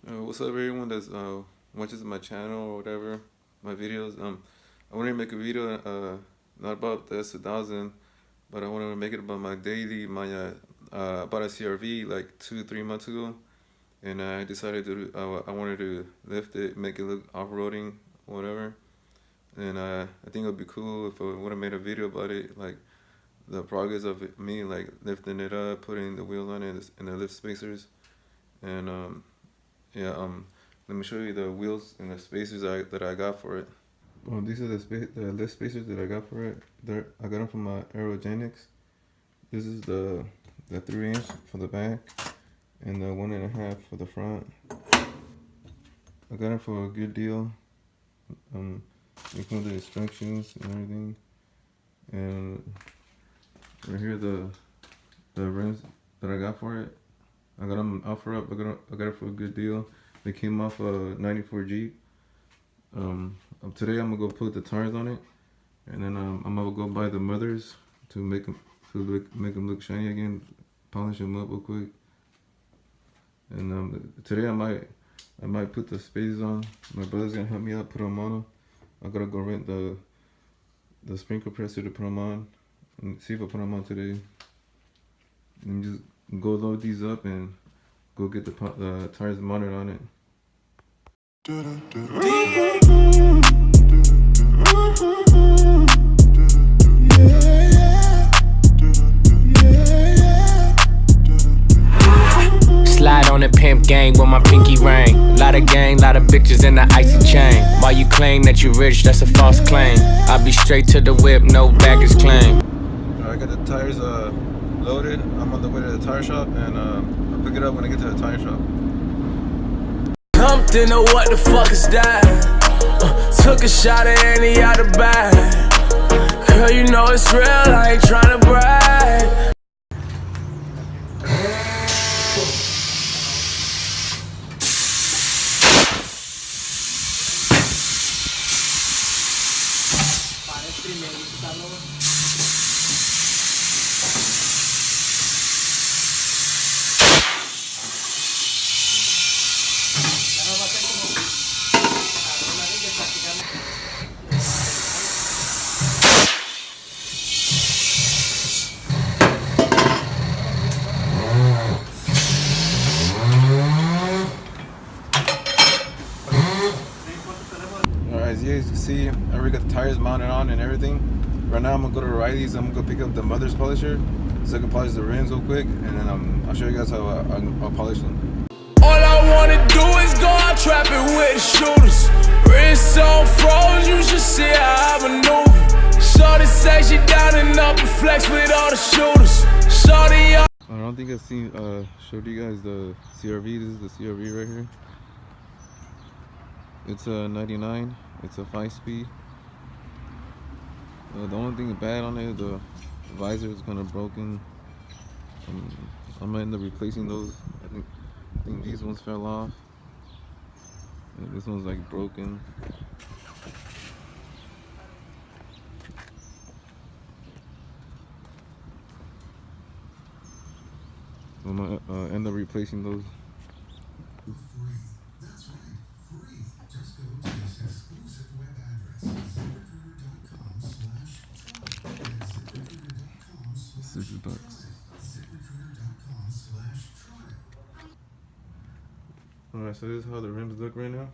What's up, everyone that watches my channel or whatever, my videos. I wanted to make a video, not about the S2000, but I wanted to make it about my daily. I bought a CRV like 2-3 months ago, and I decided to. I wanted to lift it, make it look off-roading, whatever. And I think it would be cool if I would have made a video about it, like the progress of me, like lifting it up, putting the wheels on it, and the lift spacers, and yeah, let me show you the wheels and the spacers that I got for it. Well, these are the lift spacers that I got for it. I got them from Aerogenics. This is the 3-inch for the back and the 1.5 for the front. I got it for a good deal. It comes with the instructions and everything. And right here the rims that I got for it. I got them offer up. I got it for a good deal. They came off a '94 Jeep. Today I'm gonna go put the tires on it, and then I'm gonna go buy the mothers to make them look shiny again, polish them up real quick. And today I might put the spacers on. My brother's gonna help me out put them on. I gotta go rent the spring compressor to put them on, and see if I put them on today. And just go load these up and go get the tires mounted on it. Slide on the pimp gang with my pinky ring. Lot of gang, lot of bitches in the icy chain. While you claim that you rich, that's a false claim. I'll be straight to the whip, no baggage claim. I got the tires loaded. I'm on the way to the tire shop, and I'll pick it up when I get to the tire shop. Jumped into what the fuck is that? Took a shot at any out the bag. Girl, you know it's real, I ain't tryna brag. As you guys can see, I already got the tires mounted on and everything. Right now I'm gonna go to Riley's. I'm gonna go pick up the mother's polisher so I can polish the rims real quick, and then I'll show you guys how I'll polish them. All I wanna do is go out trapping with the shooters. Wrist on froze, you should see how I maneuver. Shorty say she down and up and flex with all the shooters. Shorty, I don't think I've showed you guys the CRV. This is the CRV right here. It's a 99. It's a 5-speed. The only thing bad on it, the visor is kind of broken. I'm gonna end up replacing those. I think these ones fell off. And this one's like broken. I'm gonna end up replacing those. $60. Alright, so this is how the rims look right now.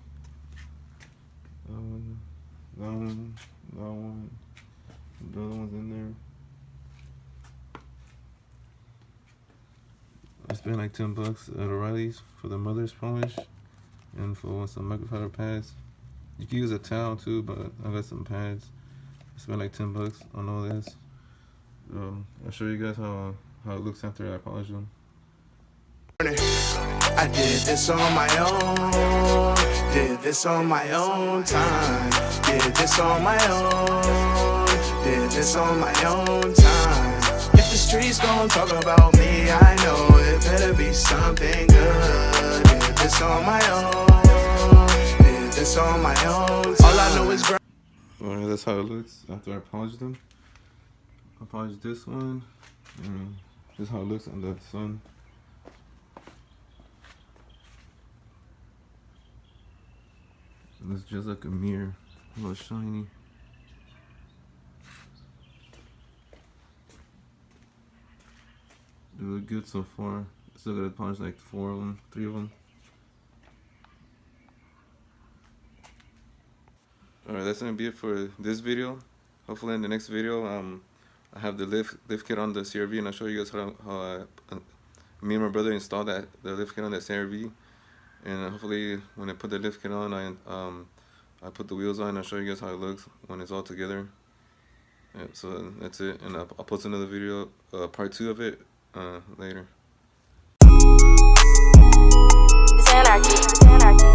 That one, the other one's in there. I spent like $10 at O'Reilly's for the mother's polish and for some microfiber pads. You can use a towel too, but I got some pads. I spent like $10 on all this. I'll show you guys how it looks after I polish them. I did this on my own, did this on my own time, did this on my own, did this on my own time. If the streets gon' talk about me, I know it better be something good. Did this on my own, did this on my own time. All I know is Alright, that's how it looks after I polish them. I polished this one, and this is how it looks on the sun. It's just like a mirror, a little shiny. They look good so far. Still gotta polish like 4 of them, 3 of them. Alright, that's gonna be it for this video. Hopefully in the next video, I have the lift kit on the CRV, and I'll show you guys how me and my brother installed the lift kit on that CRV. And hopefully when I put the lift kit on, I put the wheels on. I'll show you guys how it looks when it's all together. Yeah, so that's it, and I'll post another video, part 2 of it, later. It's anarchy.